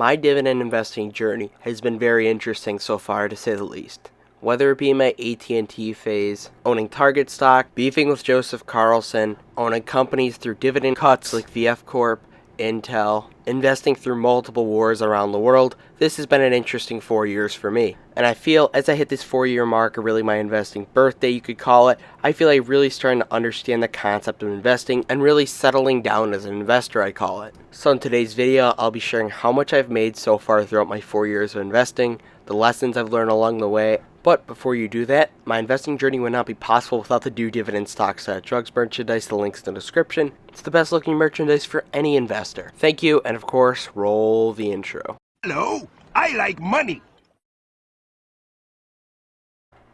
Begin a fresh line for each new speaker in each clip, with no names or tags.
My dividend investing journey has been very interesting so far, to say the least. Whether it be my AT&T phase, owning Target stock, beefing with Joseph Carlson, owning companies through dividend cuts like VF Corp, Intel, investing through multiple wars around the world, this has been an interesting 4 years for me. And I feel as I hit this 4-year mark, or really my investing birthday you could call it, I feel like really starting to understand the concept of investing and really settling down as an investor, I call it. So in today's video, I'll be sharing how much I've made so far throughout my 4 years of investing, the lessons I've learned along the way. But before you do that, my investing journey would not be possible without the Dividend stocks, drugs merchandise. The link's in the description. It's the best looking merchandise for any investor. Thank you, and of course, roll the intro.
Hello, I like money.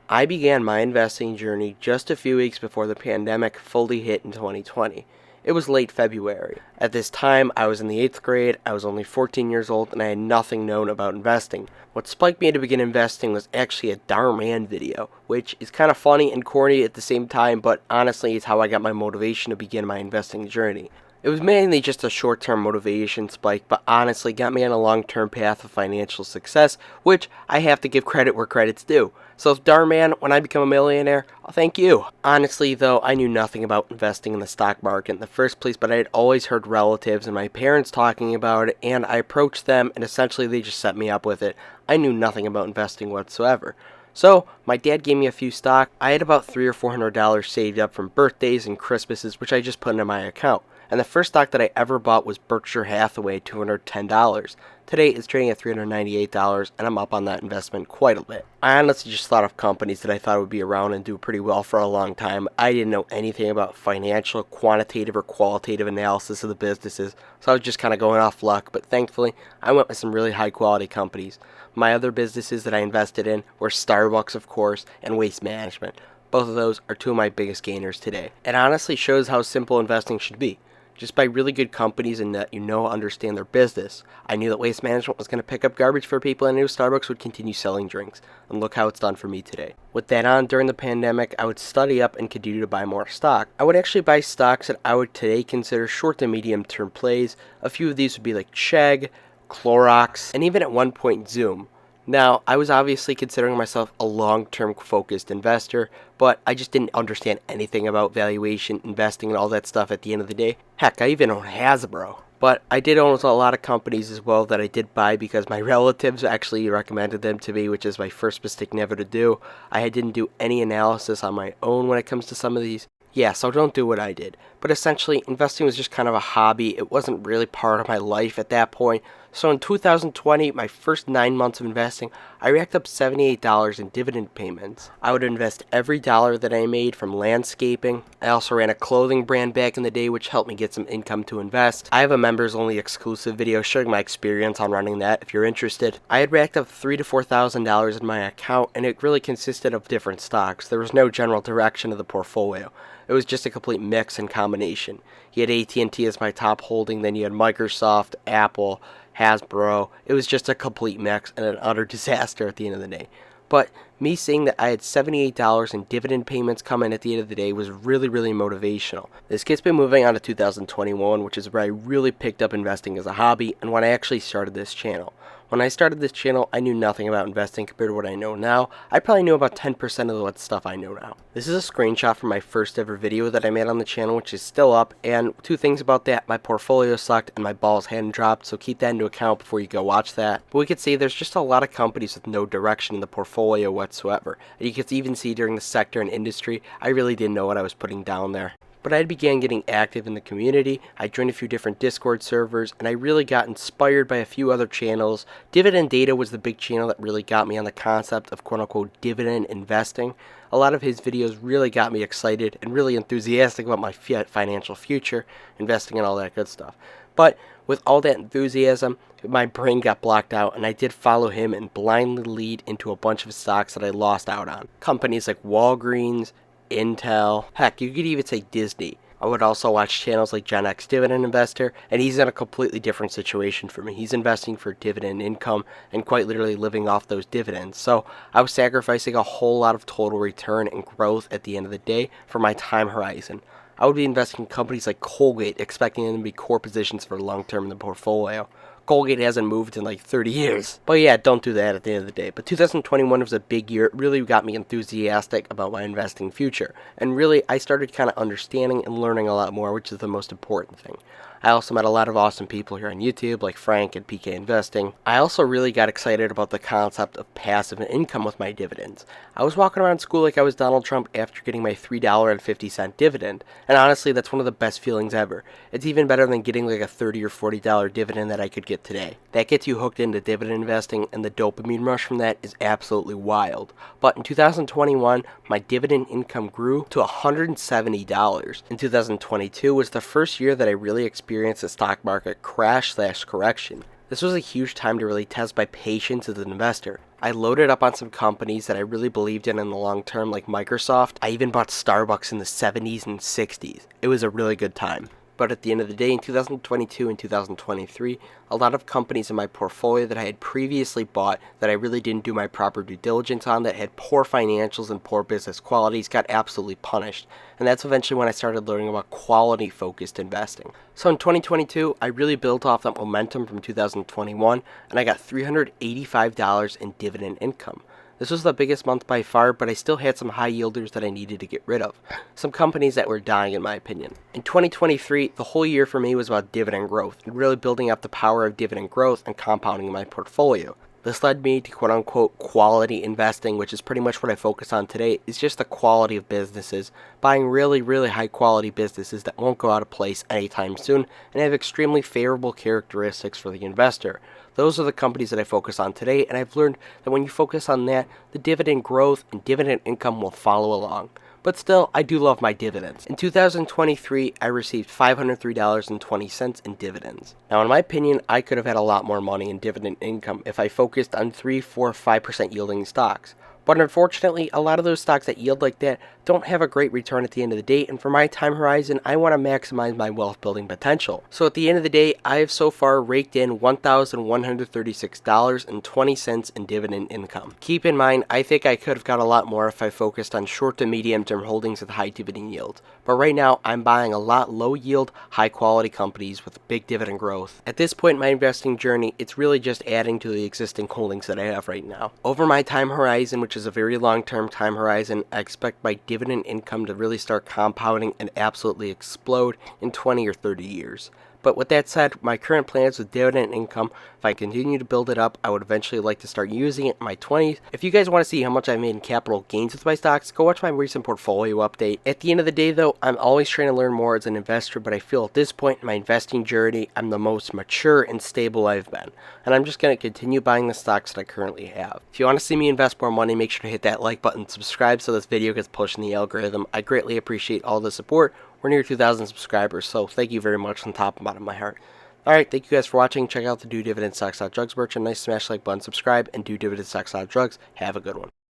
I began my investing journey just a few weeks before the pandemic fully hit in 2020. It was late February. At this time, I was in the 8th grade, I was only 14 years old, and I had nothing known about investing. What spiked me to begin investing was actually a Darman video, which is kind of funny and corny at the same time, but honestly, it's how I got my motivation to begin my investing journey. It was mainly just a short-term motivation spike, but honestly got me on a long-term path of financial success, which I have to give credit where credit's due. So Darman, when I become a millionaire, I'll thank you. Honestly though, I knew nothing about investing in the stock market in the first place, but I had always heard relatives and my parents talking about it, and I approached them and essentially they just set me up with it. I knew nothing about investing whatsoever. So, my dad gave me a few stock. I had about $300 or $400 saved up from birthdays and Christmases, which I just put into my account. And the first stock that I ever bought was Berkshire Hathaway, $210. Today it's trading at $398, and I'm up on that investment quite a bit. I honestly just thought of companies that I thought would be around and do pretty well for a long time. I didn't know anything about financial, quantitative, or qualitative analysis of the businesses, so I was just kind of going off luck, but thankfully, I went with some really high quality companies. My other businesses that I invested in were Starbucks, of course, and Waste Management. Both of those are two of my biggest gainers today. It honestly shows how simple investing should be. Just buy really good companies and that understand their business. I knew that Waste Management was going to pick up garbage for people, and I knew Starbucks would continue selling drinks. And look how it's done for me today. With that on, during the pandemic, I would study up and continue to buy more stock. I would actually buy stocks that I would today consider short to medium term plays. A few of these would be like Chegg, Clorox, and even at one point Zoom. Now, I was obviously considering myself a long-term focused investor, but I just didn't understand anything about valuation, investing, and all that stuff at the end of the day. Heck, I even own Hasbro. But I did own a lot of companies as well that I did buy because my relatives actually recommended them to me, which is my first mistake never to do. I didn't do any analysis on my own when it comes to some of these. Yeah, so don't do what I did. But essentially, investing was just kind of a hobby. It wasn't really part of my life at that point. So in 2020, my first 9 months of investing, I racked up $78 in dividend payments. I would invest every dollar that I made from landscaping. I also ran a clothing brand back in the day, which helped me get some income to invest. I have a members only exclusive video showing my experience on running that if you're interested. I had racked up $3,000 to $4,000 in my account, and it really consisted of different stocks. There was no general direction of the portfolio. It was just a complete mix and combination. You had AT&T as my top holding, then you had Microsoft, Apple, Hasbro. It was just a complete mix and an utter disaster at the end of the day. But me seeing that I had $78 in dividend payments coming at the end of the day was really, really motivational. This gets me moving on to 2021, which is where I really picked up investing as a hobby and when I actually started this channel. When I started this channel, I knew nothing about investing compared to what I know now. I probably knew about 10% of what stuff I know now. This is a screenshot from my first ever video that I made on the channel, which is still up, and two things about that: my portfolio sucked and my balls hadn't dropped, so keep that into account before you go watch that. But we could see there's just a lot of companies with no direction in the portfolio whatsoever. And you could even see during the sector and industry, I really didn't know what I was putting down there. But I began getting active in the community. I joined a few different Discord servers, and I really got inspired by a few other channels. Dividend Data was the big channel that really got me on the concept of quote-unquote dividend investing. A lot of his videos really got me excited and really enthusiastic about my financial future, investing and all that good stuff. But with all that enthusiasm, my brain got blocked out, and I did follow him and blindly lead into a bunch of stocks that I lost out on. Companies like Walgreens, Intel, heck, you could even say Disney. I would also watch channels like Gen X Dividend Investor, and he's in a completely different situation from me. He's investing for dividend income and quite literally living off those dividends. So I was sacrificing a whole lot of total return and growth at the end of the day for my time horizon. I would be investing in companies like Colgate, expecting them to be core positions for long term in the portfolio. Colgate hasn't moved in like 30 years. But yeah, don't do that at the end of the day. But 2021 was a big year. It really got me enthusiastic about my investing future. And really, I started kind of understanding and learning a lot more, which is the most important thing. I also met a lot of awesome people here on YouTube, like Frank and PK Investing. I also really got excited about the concept of passive income with my dividends. I was walking around school like I was Donald Trump after getting my $3.50 dividend, and honestly, that's one of the best feelings ever. It's even better than getting like a $30 or $40 dividend that I could get today. That gets you hooked into dividend investing, and the dopamine rush from that is absolutely wild. But in 2021, my dividend income grew to $170. In 2022 was the first year that I really experienced the stock market crash/correction. This was a huge time to really test my patience as an investor. I loaded up on some companies that I really believed in the long term, like Microsoft. I even bought Starbucks in the 70s and 60s. It was a really good time. But at the end of the day, in 2022 and 2023, a lot of companies in my portfolio that I had previously bought that I really didn't do my proper due diligence on, that had poor financials and poor business qualities, got absolutely punished. And that's eventually when I started learning about quality-focused investing. So in 2022, I really built off that momentum from 2021, and I got $385 in dividend income. This was the biggest month by far, but I still had some high yielders that I needed to get rid of. Some companies that were dying in my opinion. In 2023, the whole year for me was about dividend growth, and really building up the power of dividend growth and compounding my portfolio. This led me to quote-unquote quality investing, which is pretty much what I focus on today. It's just the quality of businesses, buying really, really high quality businesses that won't go out of place anytime soon and have extremely favorable characteristics for the investor. Those are the companies that I focus on today, and I've learned that when you focus on that, the dividend growth and dividend income will follow along. But still, I do love my dividends. In 2023, I received $503.20 in dividends. Now, in my opinion, I could have had a lot more money in dividend income if I focused on 3, 4, 5% yielding stocks. But unfortunately, a lot of those stocks that yield like that don't have a great return at the end of the day, and for my time horizon, I want to maximize my wealth building potential. So at the end of the day, I have so far raked in $1,136.20 in dividend income. Keep in mind, I think I could have got a lot more if I focused on short to medium term holdings with high dividend yield. But right now, I'm buying a lot low yield, high quality companies with big dividend growth. At this point in my investing journey, it's really just adding to the existing holdings that I have right now. Over my time horizon, which is a very long-term time horizon, I expect my dividend income to really start compounding and absolutely explode in 20 or 30 years. But with that said, my current plans with dividend income, if I continue to build it up, I would eventually like to start using it in my 20s. If you guys want to see how much I made in capital gains with my stocks, go watch my recent portfolio update. At the end of the day though, I'm always trying to learn more as an investor, but I feel at this point in my investing journey, I'm the most mature and stable I've been. And I'm just going to continue buying the stocks that I currently have. If you want to see me invest more money, make sure to hit that like button, subscribe so this video gets pushed in the algorithm. I greatly appreciate all the support. We're near 2,000 subscribers, so thank you very much from the top and bottom of my heart. Alright, thank you guys for watching. Check out the Do Dividend Stocks Drugs merch. A nice smash like button, subscribe, and Do Dividend Stocks Drugs. Have a good one.